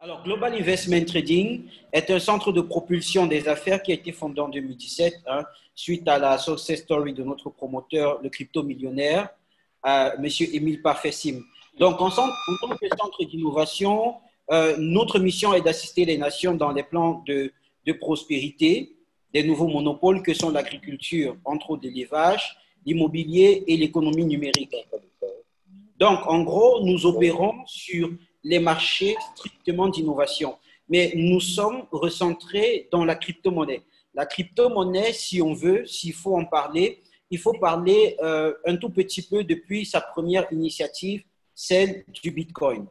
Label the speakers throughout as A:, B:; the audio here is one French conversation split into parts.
A: Alors, Global Investment Trading est un centre de propulsion des affaires qui a été fondé en 2017 suite à la success story de notre promoteur, le crypto-millionnaire, M. Émile Parfessim. Donc, en tant que centre d'innovation, notre mission est d'assister les nations dans les plans de prospérité des nouveaux monopoles que sont l'agriculture, entre autres l'élevage, l'immobilier et l'économie numérique. Donc, en gros, nous opérons sur les marchés strictement d'innovation. Mais nous sommes recentrés dans la crypto-monnaie. La crypto-monnaie, si on veut, s'il faut en parler, il faut parler un tout petit peu depuis sa première initiative, celle du Bitcoin.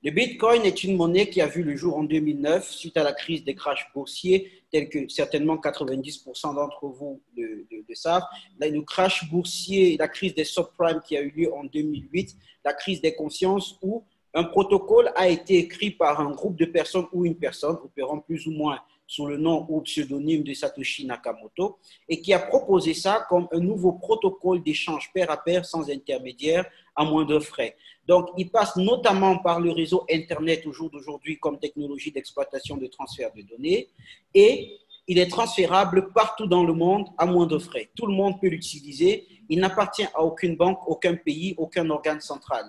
A: Le Bitcoin est une monnaie qui a vu le jour en 2009 suite à la crise des crashs boursiers, tels que certainement 90% d'entre vous le savent. Le crash boursier, la crise des subprimes qui a eu lieu en 2008, la crise des consciences où un protocole a été écrit par un groupe de personnes ou une personne, opérant plus ou moins sous le nom ou pseudonyme de Satoshi Nakamoto, et qui a proposé ça comme un nouveau protocole d'échange pair à pair sans intermédiaire à moindre frais. Donc, il passe notamment par le réseau Internet au jour d'aujourd'hui comme technologie d'exploitation de transfert de données et il est transférable partout dans le monde à moindre frais. Tout le monde peut l'utiliser. Il n'appartient à aucune banque, aucun pays, aucun organe central.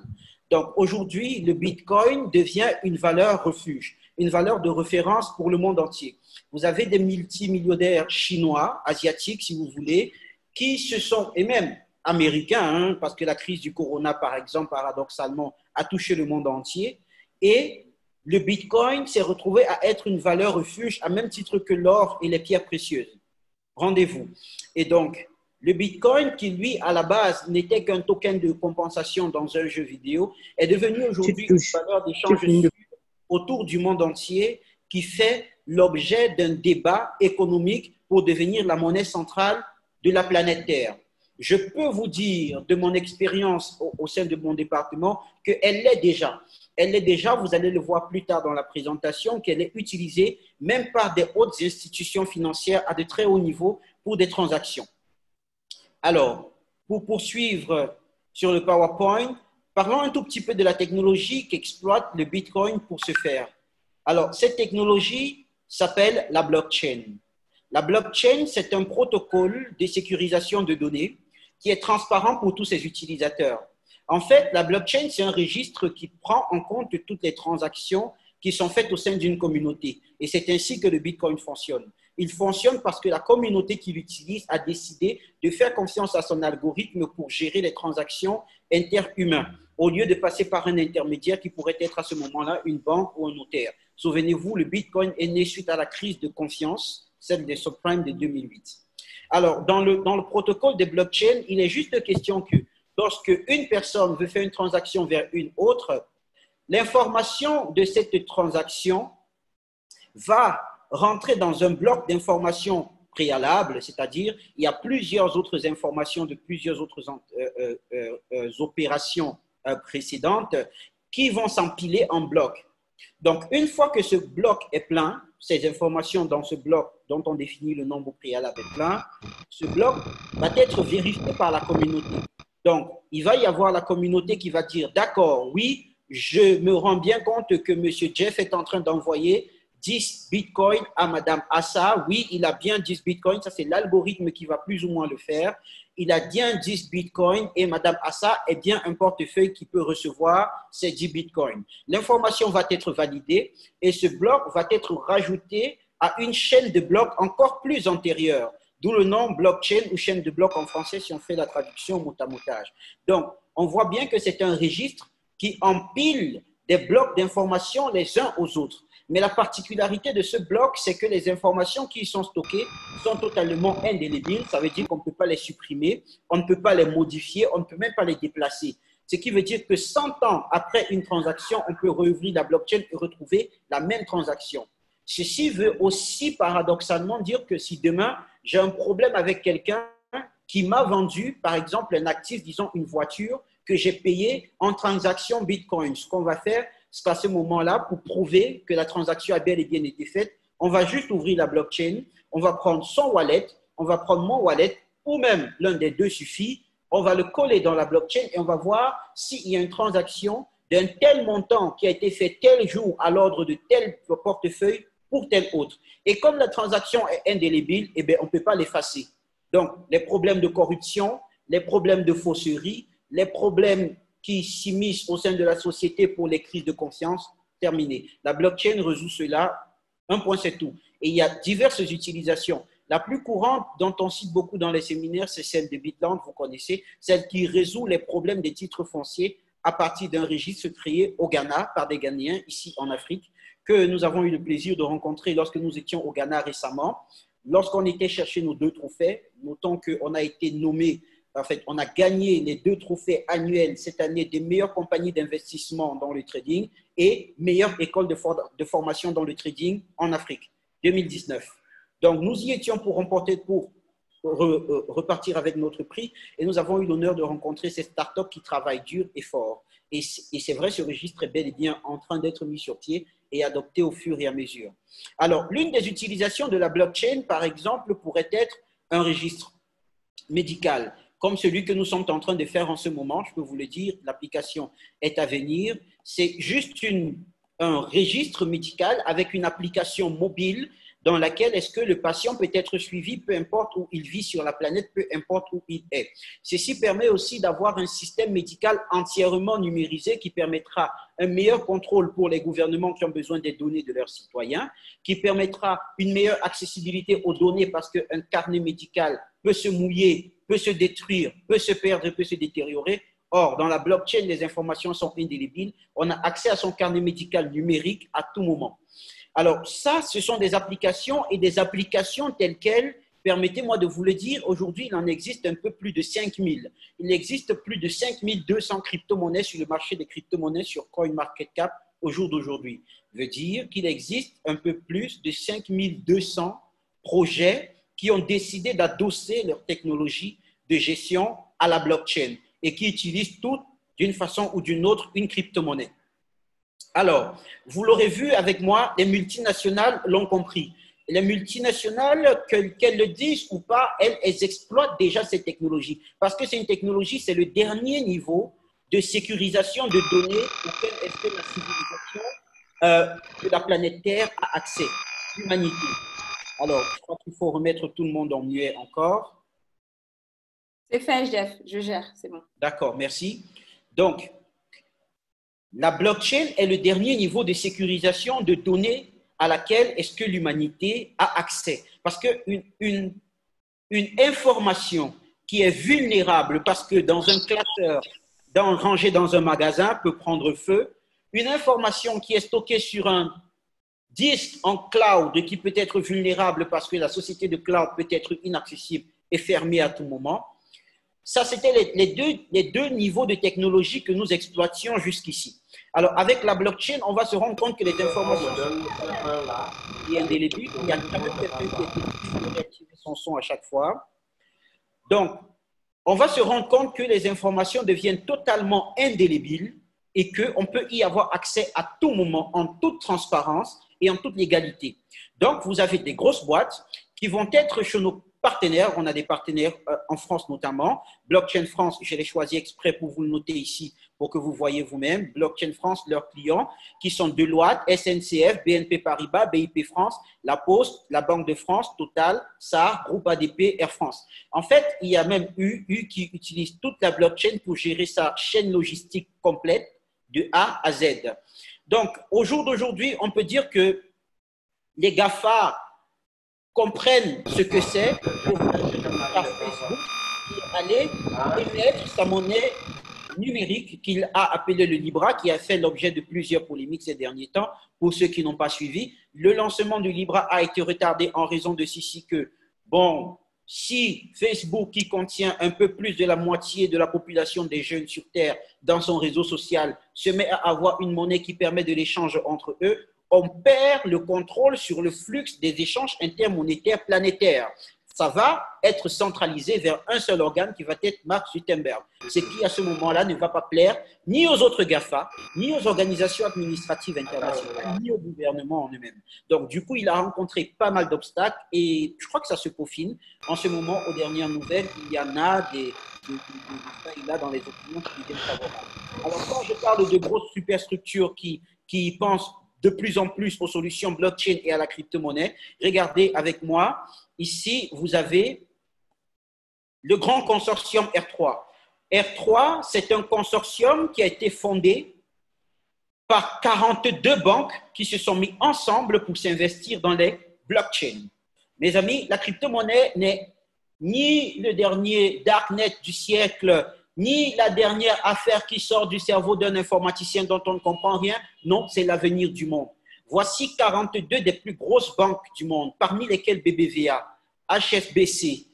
A: Donc, aujourd'hui, le Bitcoin devient une valeur refuge, une valeur de référence pour le monde entier. Vous avez des multimillionnaires chinois, asiatiques, si vous voulez, qui se sont, et même américains, parce que la crise du corona, par exemple, paradoxalement, a touché le monde entier. Et le Bitcoin s'est retrouvé à être une valeur refuge, à même titre que l'or et les pierres précieuses. Rendez-vous. Et donc, le Bitcoin, qui lui, à la base, n'était qu'un token de compensation dans un jeu vidéo, est devenu aujourd'hui une valeur d'échange autour du monde entier qui fait l'objet d'un débat économique pour devenir la monnaie centrale de la planète Terre. Je peux vous dire de mon expérience au sein de mon département qu'elle l'est déjà. Elle l'est déjà, vous allez le voir plus tard dans la présentation, qu'elle est utilisée même par des hautes institutions financières à de très hauts niveaux pour des transactions. Alors, pour poursuivre sur le PowerPoint, parlons un tout petit peu de la technologie qu'exploite le Bitcoin pour ce faire. Alors, cette technologie s'appelle la blockchain. La blockchain, c'est un protocole de sécurisation de données qui est transparent pour tous ses utilisateurs. En fait, la blockchain, c'est un registre qui prend en compte toutes les transactions qui sont faites au sein d'une communauté. Et c'est ainsi que le Bitcoin fonctionne. Il fonctionne parce que la communauté qui l'utilise a décidé de faire confiance à son algorithme pour gérer les transactions interhumaines, au lieu de passer par un intermédiaire qui pourrait être à ce moment-là une banque ou un notaire. Souvenez-vous, le Bitcoin est né suite à la crise de confiance, celle des subprimes de 2008. Alors, dans le protocole des blockchains, il est juste question que lorsque une personne veut faire une transaction vers une autre, l'information de cette transaction va rentrer dans un bloc d'informations préalables, c'est-à-dire il y a plusieurs autres informations de plusieurs autres opérations précédentes qui vont s'empiler en bloc. Donc, une fois que ce bloc est plein, ces informations dans ce bloc dont on définit le nombre préalable est plein, ce bloc va être vérifié par la communauté. Donc, il va y avoir la communauté qui va dire, d'accord, oui, je me rends bien compte que M. Jeff est en train d'envoyer 10 bitcoins à Mme Assa. Oui, il a bien 10 bitcoins. Ça, c'est l'algorithme qui va plus ou moins le faire. Il a bien 10 bitcoins et Mme Assa est bien un portefeuille qui peut recevoir ces 10 bitcoins. L'information va être validée et ce bloc va être rajouté à une chaîne de blocs encore plus antérieure. D'où le nom blockchain ou chaîne de blocs en français si on fait la traduction mot à motage. Donc, on voit bien que c'est un registre qui empile des blocs d'informations les uns aux autres. Mais la particularité de ce bloc, c'est que les informations qui y sont stockées sont totalement indélébiles. Ça veut dire qu'on ne peut pas les supprimer, on ne peut pas les modifier, on ne peut même pas les déplacer. Ce qui veut dire que 100 ans après une transaction, on peut rouvrir la blockchain et retrouver la même transaction. Ceci veut aussi paradoxalement dire que si demain, j'ai un problème avec quelqu'un qui m'a vendu, par exemple, un actif, disons une voiture, que j'ai payé en transaction Bitcoin. Ce qu'on va faire, c'est qu'à ce moment-là, pour prouver que la transaction a bel et bien été faite, on va juste ouvrir la blockchain, on va prendre son wallet, on va prendre mon wallet, ou même l'un des deux suffit, on va le coller dans la blockchain et on va voir s'il y a une transaction d'un tel montant qui a été fait tel jour à l'ordre de tel portefeuille pour tel autre. Et comme la transaction est indélébile, eh bien, on ne peut pas l'effacer. Donc, les problèmes de corruption, les problèmes de fausserie, les problèmes qui s'immiscent au sein de la société pour les crises de confiance, terminé. La blockchain résout cela. Un point, c'est tout. Et il y a diverses utilisations. La plus courante, dont on cite beaucoup dans les séminaires, c'est celle de Bitland, vous connaissez, celle qui résout les problèmes des titres fonciers à partir d'un registre créé au Ghana par des Ghanéens, ici en Afrique, que nous avons eu le plaisir de rencontrer lorsque nous étions au Ghana récemment. Lorsqu'on était chercher nos 2 trophées, notons qu'on a été nommé, en fait, on a gagné les 2 trophées annuels cette année des meilleures compagnies d'investissement dans le trading et meilleure école de formation dans le trading en Afrique, 2019. Donc, nous y étions pour repartir avec notre prix et nous avons eu l'honneur de rencontrer ces startups qui travaillent dur et fort. Et c'est vrai, ce registre est bel et bien en train d'être mis sur pied et adopté au fur et à mesure. Alors, l'une des utilisations de la blockchain, par exemple, pourrait être un registre médical, comme celui que nous sommes en train de faire en ce moment. Je peux vous le dire, l'application est à venir. C'est juste un registre médical avec une application mobile dans laquelle est-ce que le patient peut être suivi, peu importe où il vit sur la planète, peu importe où il est. Ceci permet aussi d'avoir un système médical entièrement numérisé qui permettra un meilleur contrôle pour les gouvernements qui ont besoin des données de leurs citoyens, qui permettra une meilleure accessibilité aux données parce qu'un carnet médical peut se mouiller, peut se détruire, peut se perdre, peut se détériorer. Or, dans la blockchain, les informations sont indélébiles. On a accès à son carnet médical numérique à tout moment. Alors ça, ce sont des applications et des applications telles quelles, permettez-moi de vous le dire, aujourd'hui, il en existe un peu plus de 5000. Il existe plus de 5200 crypto-monnaies sur le marché des crypto-monnaies sur CoinMarketCap au jour d'aujourd'hui. Ça veut dire qu'il existe un peu plus de 5200 projets qui ont décidé d'adosser leur technologie de gestion à la blockchain et qui utilisent toutes, d'une façon ou d'une autre, une crypto-monnaie. Alors, vous l'aurez vu avec moi, les multinationales l'ont compris. Les multinationales, qu'elles le disent ou pas, elles exploitent déjà ces technologies. Parce que c'est une technologie, c'est le dernier niveau de sécurisation de données auquel est-ce que la civilisation de la planète Terre a accès, l'humanité. Alors, je crois qu'il faut remettre tout le monde en muet encore.
B: C'est fait, Jeff, je gère, c'est bon.
A: D'accord, merci. Donc, la blockchain est le dernier niveau de sécurisation de données à laquelle est-ce que l'humanité a accès. Parce qu'une information qui est vulnérable parce que dans un classeur, rangé dans un magasin, peut prendre feu, une information qui est stockée sur un disque en cloud qui peut être vulnérable parce que la société de cloud peut être inaccessible et fermée à tout moment. Ça, c'était les deux niveaux de technologie que nous exploitions jusqu'ici. Alors, avec la blockchain, on va se rendre compte que les informations sont indélébiles. Il y a quand même quelqu'un qui a été de réactiver son son à chaque fois. Donc, on va se rendre compte que les informations deviennent totalement indélébiles et qu'on peut y avoir accès à tout moment, en toute transparence et en toute légalité. Donc, vous avez des grosses boîtes qui vont être chez nos partenaires. On a des partenaires en France notamment. Blockchain France, je l'ai choisi exprès pour vous le noter ici, pour que vous voyez vous-même. Blockchain France, leurs clients, qui sont Deloitte, SNCF, BNP Paribas, BIP France, La Poste, la Banque de France, Total, SAR, Groupe ADP, Air France. En fait, il y a même U qui utilise toute la blockchain pour gérer sa chaîne logistique complète de A à Z. Donc, au jour d'aujourd'hui, on peut dire que les GAFA comprennent ce que c'est pour Facebook qui allait émettre sa monnaie numérique qu'il a appelée le Libra, qui a fait l'objet de plusieurs polémiques ces derniers temps. Pour ceux qui n'ont pas suivi, le lancement du Libra a été retardé en raison de ceci que, bon, si Facebook, qui contient un peu plus de la moitié de la population des jeunes sur Terre dans son réseau social, se met à avoir une monnaie qui permet de l'échange entre eux, on perd le contrôle sur le flux des échanges intermonétaires planétaires. ça va être centralisé vers un seul organe qui va être Mark Zuckerberg. Ce qui, à ce moment-là, ne va pas plaire ni aux autres GAFA, ni aux organisations administratives internationales, ni au gouvernement en eux-mêmes. Donc, du coup, il a rencontré pas mal d'obstacles et je crois que ça se peaufine. En ce moment, aux dernières nouvelles, il y en a des là dans les opinions qui viennent favorables. Alors, quand je parle de grosses superstructures qui pensent de plus en plus aux solutions blockchain et à la crypto-monnaie, regardez avec moi. Ici, vous avez le grand consortium R3. R3, c'est un consortium qui a été fondé par 42 banques qui se sont mis ensemble pour s'investir dans les blockchains. Mes amis, la crypto-monnaie n'est ni le dernier darknet du siècle, ni la dernière affaire qui sort du cerveau d'un informaticien dont on ne comprend rien. Non, c'est l'avenir du monde. Voici 42 des plus grosses banques du monde, parmi lesquelles BBVA, HSBC,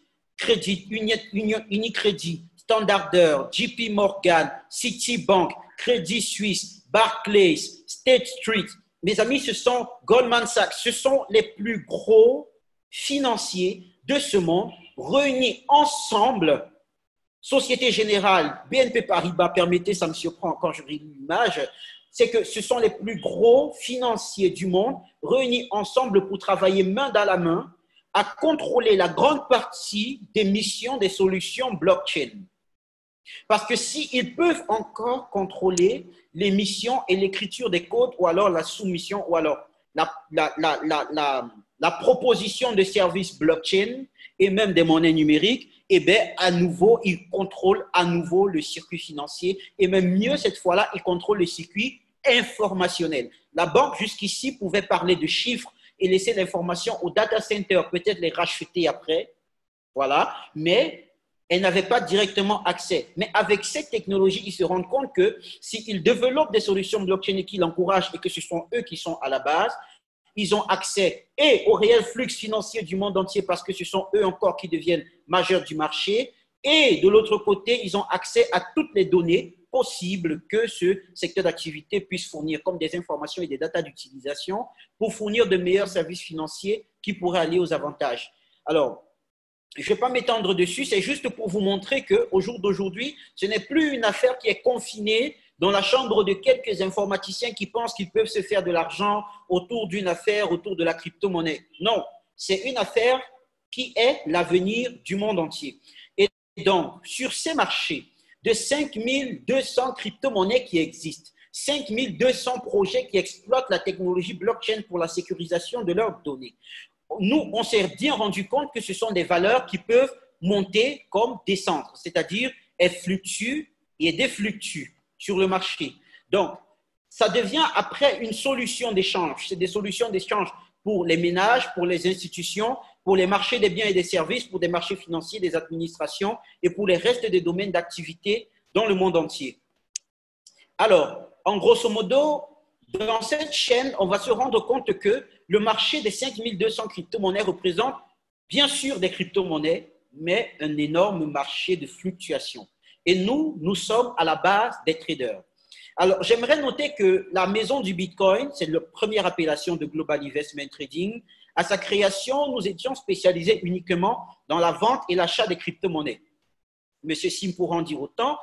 A: Unicredit, Standard, JP Morgan, Citibank, Credit Suisse, Barclays, State Street. Mes amis, ce sont Goldman Sachs, ce sont les plus gros financiers de ce monde réunis ensemble. Société Générale, BNP Paribas, permettez, ça me surprend quand je relis l'image, c'est que ce sont les plus gros financiers du monde réunis ensemble pour travailler main dans la main à contrôler la grande partie des missions des solutions blockchain. Parce que s'ils peuvent encore contrôler les missions et l'écriture des codes, ou alors la soumission, ou alors la proposition de services blockchain et même des monnaies numériques, eh bien, à nouveau, ils contrôlent à nouveau le circuit financier et même mieux, cette fois-là, ils contrôlent le circuit informationnel. La banque, jusqu'ici, pouvait parler de chiffres et laisser l'information au data center, peut-être les racheter après, voilà, mais elle n'avait pas directement accès. Mais avec cette technologie, ils se rendent compte que s'ils développent des solutions blockchain et qu'ils l'encouragent et que ce sont eux qui sont à la base, ils ont accès et au réel flux financier du monde entier parce que ce sont eux encore qui deviennent majeurs du marché. Et de l'autre côté, ils ont accès à toutes les données possibles que ce secteur d'activité puisse fournir, comme des informations et des datas d'utilisation, pour fournir de meilleurs services financiers qui pourraient aller aux avantages. Alors, je ne vais pas m'étendre dessus, c'est juste pour vous montrer qu'au jour d'aujourd'hui, ce n'est plus une affaire qui est confinée dans la chambre de quelques informaticiens qui pensent qu'ils peuvent se faire de l'argent autour d'une affaire, autour de la crypto-monnaie. Non, c'est une affaire qui est l'avenir du monde entier. Et donc, sur ces marchés de 5200 crypto-monnaies qui existent, 5200 projets qui exploitent la technologie blockchain pour la sécurisation de leurs données, nous, on s'est bien rendu compte que ce sont des valeurs qui peuvent monter comme descendre, c'est-à-dire elles fluctuent et défluctuent sur le marché. Donc, ça devient après une solution d'échange. C'est des solutions d'échange pour les ménages, pour les institutions, pour les marchés des biens et des services, pour des marchés financiers, des administrations et pour les restes des domaines d'activité dans le monde entier. Alors, en grosso modo, dans cette chaîne, on va se rendre compte que le marché des 5200 crypto-monnaies représente bien sûr des crypto-monnaies, mais un énorme marché de fluctuation. Et nous sommes à la base des traders. Alors, j'aimerais noter que la maison du Bitcoin, c'est la première appellation de Global Investment Trading. À sa création, nous étions spécialisés uniquement dans la vente et l'achat des crypto-monnaies. Monsieur Sim pourra en dire autant.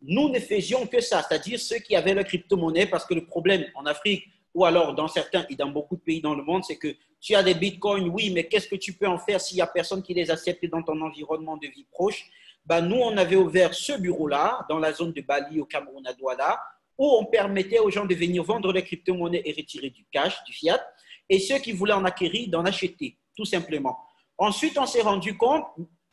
A: Nous ne faisions que ça, c'est-à-dire ceux qui avaient la crypto-monnaie, parce que le problème en Afrique, ou alors dans certains et dans beaucoup de pays dans le monde, c'est que tu as des bitcoins, oui, mais qu'est-ce que tu peux en faire s'il n'y a personne qui les accepte dans ton environnement de vie proche? Ben, nous, on avait ouvert ce bureau-là, dans la zone de Bali, au Cameroun, à Douala, où on permettait aux gens de venir vendre les crypto-monnaies et retirer du cash, du fiat, et ceux qui voulaient en acquérir, d'en acheter, tout simplement. Ensuite, on s'est rendu compte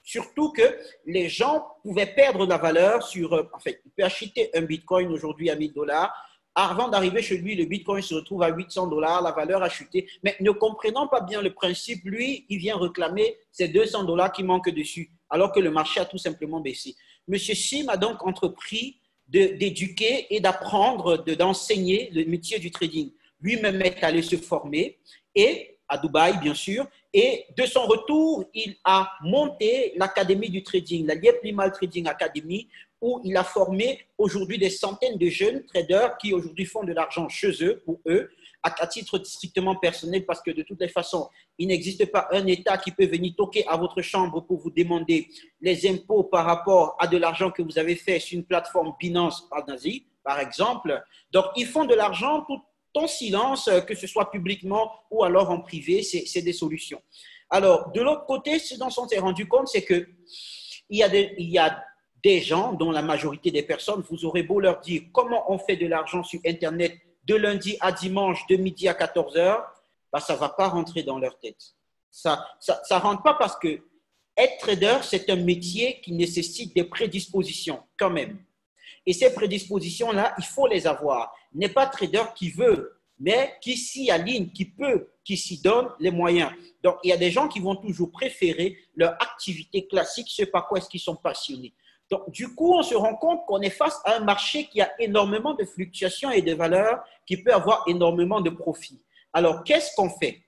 A: surtout que les gens pouvaient perdre de la valeur sur… En fait, il peut acheter un bitcoin aujourd'hui à 1000 $. Avant d'arriver chez lui, le bitcoin se retrouve à 800 $, la valeur a chuté. Mais ne comprenant pas bien le principe, lui, il vient réclamer ces 200 $ qui manquent dessus, alors que le marché a tout simplement baissé. Monsieur Sim a donc entrepris d'éduquer et d'apprendre, d'enseigner le métier du trading. Lui-même est allé se former et à Dubaï, bien sûr. Et de son retour, il a monté l'académie du trading, la Liep Limal Trading Academy, où il a formé aujourd'hui des centaines de jeunes traders qui aujourd'hui font de l'argent chez eux, pour eux, à titre strictement personnel, parce que de toutes les façons, il n'existe pas un État qui peut venir toquer à votre chambre pour vous demander les impôts par rapport à de l'argent que vous avez fait sur une plateforme Binance en Asie, par exemple. Donc, ils font de l'argent tout en silence, que ce soit publiquement ou alors en privé, c'est des solutions. Alors, de l'autre côté, ce dont on s'est rendu compte, c'est qu'il y a des gens, dont la majorité des personnes, vous aurez beau leur dire comment on fait de l'argent sur Internet de lundi à dimanche, de midi à 14 heures, bah, ça ne va pas rentrer dans leur tête. Ça rentre pas parce que être trader, c'est un métier qui nécessite des prédispositions quand même. Et ces prédispositions-là, il faut les avoir. N'est pas trader qui veut, mais qui s'y aligne, qui peut, qui s'y donne les moyens. Donc, il y a des gens qui vont toujours préférer leur activité classique, ce par quoi est-ce qu'ils sont passionnés. Donc, du coup, on se rend compte qu'on est face à un marché qui a énormément de fluctuations et de valeurs, qui peut avoir énormément de profits. Alors, qu'est-ce qu'on fait?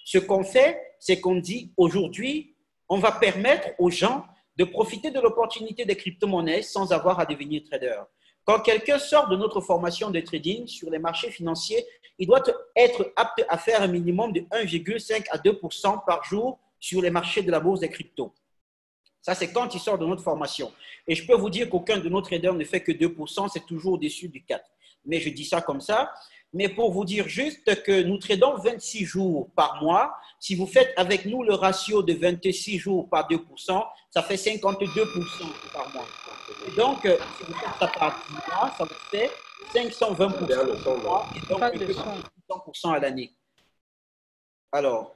A: Ce qu'on fait, c'est qu'on dit aujourd'hui, on va permettre aux gens de profiter de l'opportunité des crypto-monnaies sans avoir à devenir trader. Quand quelqu'un sort de notre formation de trading sur les marchés financiers, il doit être apte à faire un minimum de 1,5 à 2% par jour sur les marchés de la bourse des cryptos. Ça, c'est quand il sort de notre formation. Et je peux vous dire qu'aucun de nos traders ne fait que 2%, c'est toujours au-dessus du 4%. Mais je dis ça comme ça. Mais pour vous dire juste que nous tradons 26 jours par mois. Si vous faites avec nous le ratio de 26 jours par 2%, ça fait 52% par mois. Et donc, si vous faites ça par 10 mois, ça vous fait 520% par mois et donc 600% à l'année. Alors,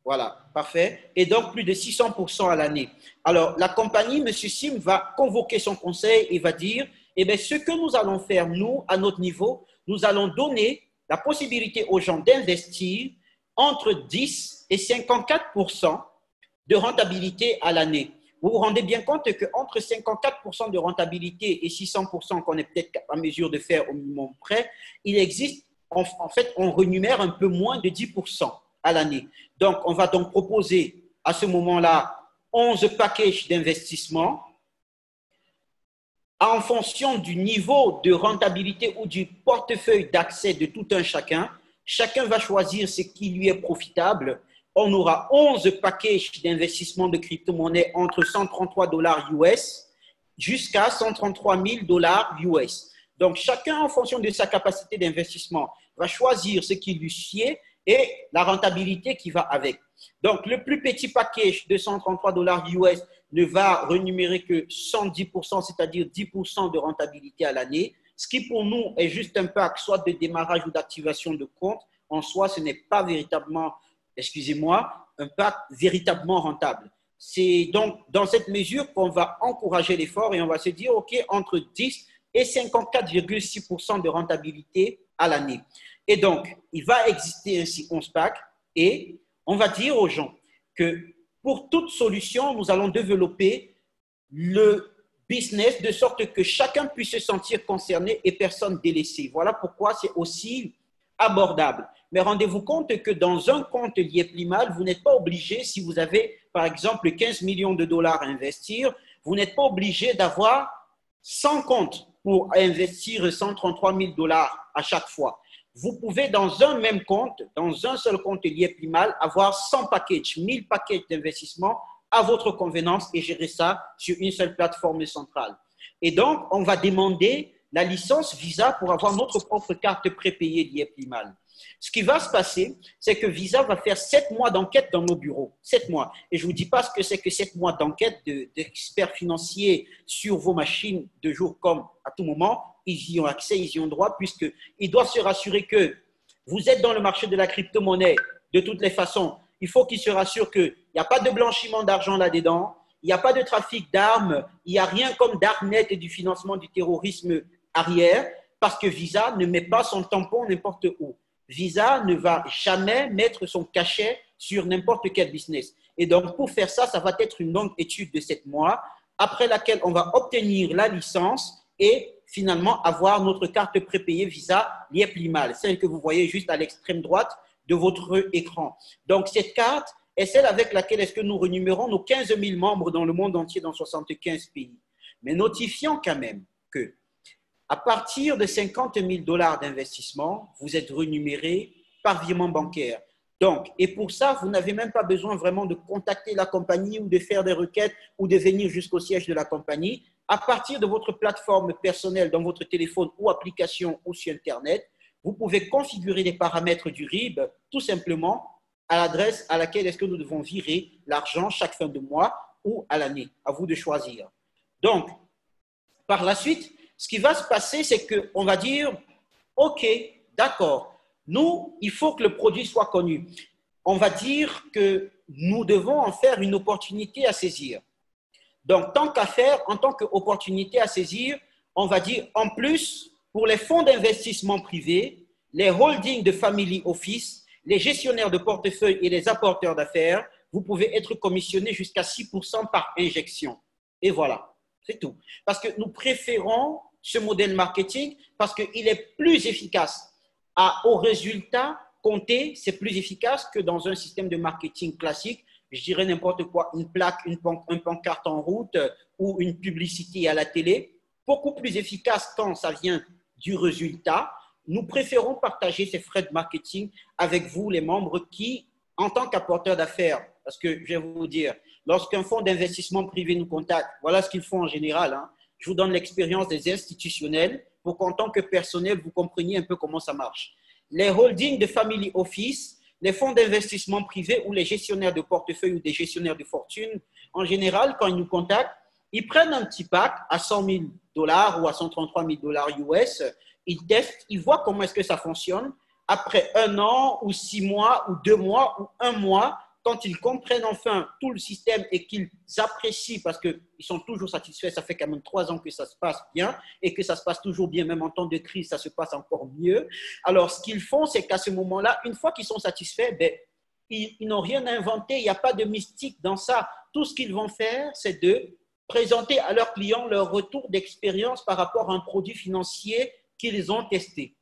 A: voilà, parfait. Et donc, plus de 600% à l'année. Alors, la compagnie, M. Sim, va convoquer son conseil et va dire, eh bien, ce que nous allons faire, nous, à notre niveau, nous allons donner la possibilité aux gens d'investir entre 10 et 54% de rentabilité à l'année. Vous vous rendez bien compte qu'entre 54% de rentabilité et 600% qu'on est peut-être en mesure de faire au minimum près, il existe, en fait, on rémunère un peu moins de 10% à l'année. Donc, on va donc proposer à ce moment-là 11 packages d'investissement en fonction du niveau de rentabilité ou du portefeuille d'accès de tout un chacun. Chacun va choisir ce qui lui est profitable. On aura 11 packages d'investissement de crypto-monnaies entre 133 $ US jusqu'à 133 000 $ US. Donc, chacun, en fonction de sa capacité d'investissement, va choisir ce qui lui sied et la rentabilité qui va avec. Donc, le plus petit package de 133 $ US ne va rémunérer que 110%, c'est-à-dire 10% de rentabilité à l'année, ce qui pour nous est juste un pack soit de démarrage ou d'activation de compte. En soi, ce n'est pas véritablement, excusez-moi, un pack véritablement rentable. C'est donc dans cette mesure qu'on va encourager l'effort et on va se dire, OK, entre 10 et 54,6% de rentabilité à l'année. Et donc, il va exister ainsi 11 packs et on va dire aux gens que pour toute solution, nous allons développer le business de sorte que chacun puisse se sentir concerné et personne délaissé. Voilà pourquoi c'est aussi abordable. Mais rendez-vous compte que dans un compte Liepli-Mal, vous n'êtes pas obligé, si vous avez par exemple 15 millions de dollars à investir, vous n'êtes pas obligé d'avoir 100 comptes pour investir 133 000 $ à chaque fois. Vous pouvez, dans un même compte, dans un seul compte Liepli-Mal, avoir 100 packages, 1000 packages d'investissement à votre convenance et gérer ça sur une seule plateforme centrale. Et donc, on va demander la licence Visa pour avoir notre propre carte prépayée Liepli-Mal. Ce qui va se passer, c'est que Visa va faire 7 mois d'enquête dans nos bureaux. 7 mois. Et je ne vous dis pas ce que c'est que 7 mois d'enquête d'experts financiers sur vos machines de jour comme à tout moment. Ils y ont accès, ils y ont droit, puisqu'ils doivent se rassurer que vous êtes dans le marché de la crypto-monnaie de toutes les façons. Il faut qu'ils se rassurent qu'il n'y a pas de blanchiment d'argent là-dedans, il n'y a pas de trafic d'armes, il n'y a rien comme Darknet et du financement du terrorisme arrière, parce que Visa ne met pas son tampon n'importe où. Visa ne va jamais mettre son cachet sur n'importe quel business. Et donc, pour faire ça, ça va être une longue étude de 7 mois, après laquelle on va obtenir la licence et finalement avoir notre carte prépayée Visa Liepli-Mal, celle que vous voyez juste à l'extrême droite de votre écran. Donc, cette carte est celle avec laquelle est-ce que nous renumérons nos 15 000 membres dans le monde entier, dans 75 pays. Mais notifions quand même que À partir de 50 000 $ d'investissement, vous êtes rémunéré par virement bancaire. Donc, et pour ça, vous n'avez même pas besoin vraiment de contacter la compagnie ou de faire des requêtes ou de venir jusqu'au siège de la compagnie. À partir de votre plateforme personnelle dans votre téléphone ou application ou sur Internet, vous pouvez configurer les paramètres du RIB tout simplement à l'adresse à laquelle est-ce que nous devons virer l'argent chaque fin de mois ou à l'année. À vous de choisir. Donc, par la suite, ce qui va se passer, c'est qu'on va dire, OK, d'accord, nous, il faut que le produit soit connu. On va dire que nous devons en faire une opportunité à saisir. Donc, tant qu'à faire, en tant qu'opportunité à saisir, on va dire en plus, pour les fonds d'investissement privés, les holdings de family office, les gestionnaires de portefeuille et les apporteurs d'affaires, vous pouvez être commissionné jusqu'à 6% par injection. Et voilà, c'est tout. Parce que nous préférons ce modèle marketing parce qu'il est plus efficace. Au résultat compté, c'est plus efficace que dans un système de marketing classique. Je dirais n'importe quoi, une plaque, une pancarte en route ou une publicité à la télé. Beaucoup plus efficace quand ça vient du résultat. Nous préférons partager ces frais de marketing avec vous, les membres, qui, en tant qu'apporteurs d'affaires, parce que je vais vous dire, lorsqu'un fonds d'investissement privé nous contacte, voilà ce qu'ils font en général. Je vous donne l'expérience des institutionnels pour qu'en tant que personnel, vous compreniez un peu comment ça marche. Les holdings de family office, les fonds d'investissement privés ou les gestionnaires de portefeuille ou des gestionnaires de fortune, en général, quand ils nous contactent, ils prennent un petit pack à 100 000 $ ou à 133 000 $ US, ils testent, ils voient comment est-ce que ça fonctionne. Après 1 an ou 6 mois ou 2 mois ou 1 mois, quand ils comprennent enfin tout le système et qu'ils apprécient parce qu'ils sont toujours satisfaits, ça fait quand même 3 ans que ça se passe bien et que ça se passe toujours bien, même en temps de crise, ça se passe encore mieux. Alors, ce qu'ils font, c'est qu'à ce moment-là, une fois qu'ils sont satisfaits, ils n'ont rien inventé, il n'y a pas de mystique dans ça. Tout ce qu'ils vont faire, c'est de présenter à leurs clients leur retour d'expérience par rapport à un produit financier qu'ils ont testé.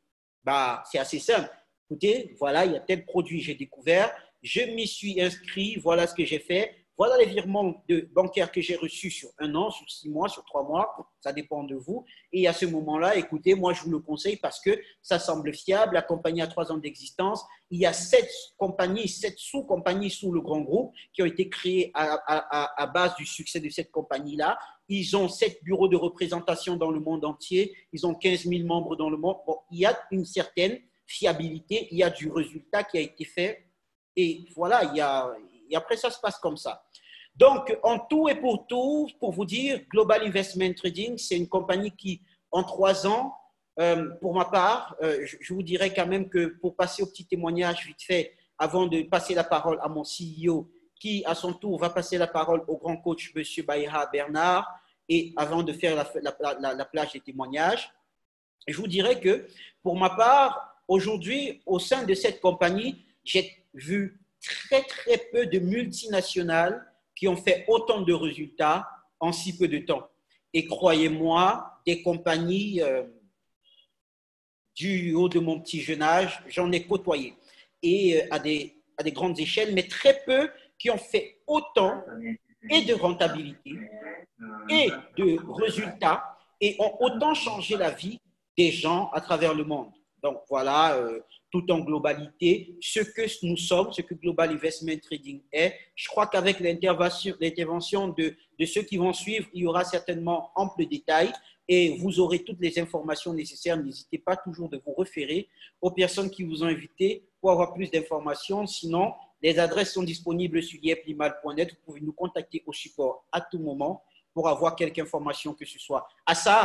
A: C'est assez simple. Écoutez, voilà, il y a tel produit que j'ai découvert, je m'y suis inscrit, voilà ce que j'ai fait, voilà les virements bancaires que j'ai reçus sur 1 an, sur 6 mois, sur 3 mois, ça dépend de vous. Et à ce moment-là, écoutez, moi je vous le conseille parce que ça semble fiable, la compagnie a 3 ans d'existence, il y a 7 compagnies, 7 sous-compagnies sous le grand groupe qui ont été créées à base du succès de cette compagnie-là. Ils ont 7 bureaux de représentation dans le monde entier, ils ont 15 000 membres dans le monde. Bon, il y a une certaine fiabilité, il y a du résultat qui a été fait. Et voilà, et après ça se passe comme ça. Donc, en tout et pour tout, pour vous dire, Global Investment Trading, c'est une compagnie qui, en 3 ans, pour ma part, je vous dirais quand même que pour passer au petit témoignage vite fait, avant de passer la parole à mon CEO, qui à son tour va passer la parole au grand coach, M. Baïha Bernard, et avant de faire la plage des témoignages, je vous dirais que pour ma part, aujourd'hui, au sein de cette compagnie, j'ai vu très, très peu de multinationales qui ont fait autant de résultats en si peu de temps. Et croyez-moi, des compagnies du haut de mon petit jeune âge, j'en ai côtoyé. Et à des grandes échelles, mais très peu qui ont fait autant et de rentabilité et de résultats et ont autant changé la vie des gens à travers le monde. Donc voilà, tout en globalité, ce que nous sommes, ce que Global Investment Trading est. Je crois qu'avec l'intervention de ceux qui vont suivre, il y aura certainement ample détail et vous aurez toutes les informations nécessaires. N'hésitez pas toujours de vous référer aux personnes qui vous ont invité pour avoir plus d'informations. Sinon, les adresses sont disponibles sur yeplimal.net. Vous pouvez nous contacter au support à tout moment pour avoir quelque information que ce soit. À ça,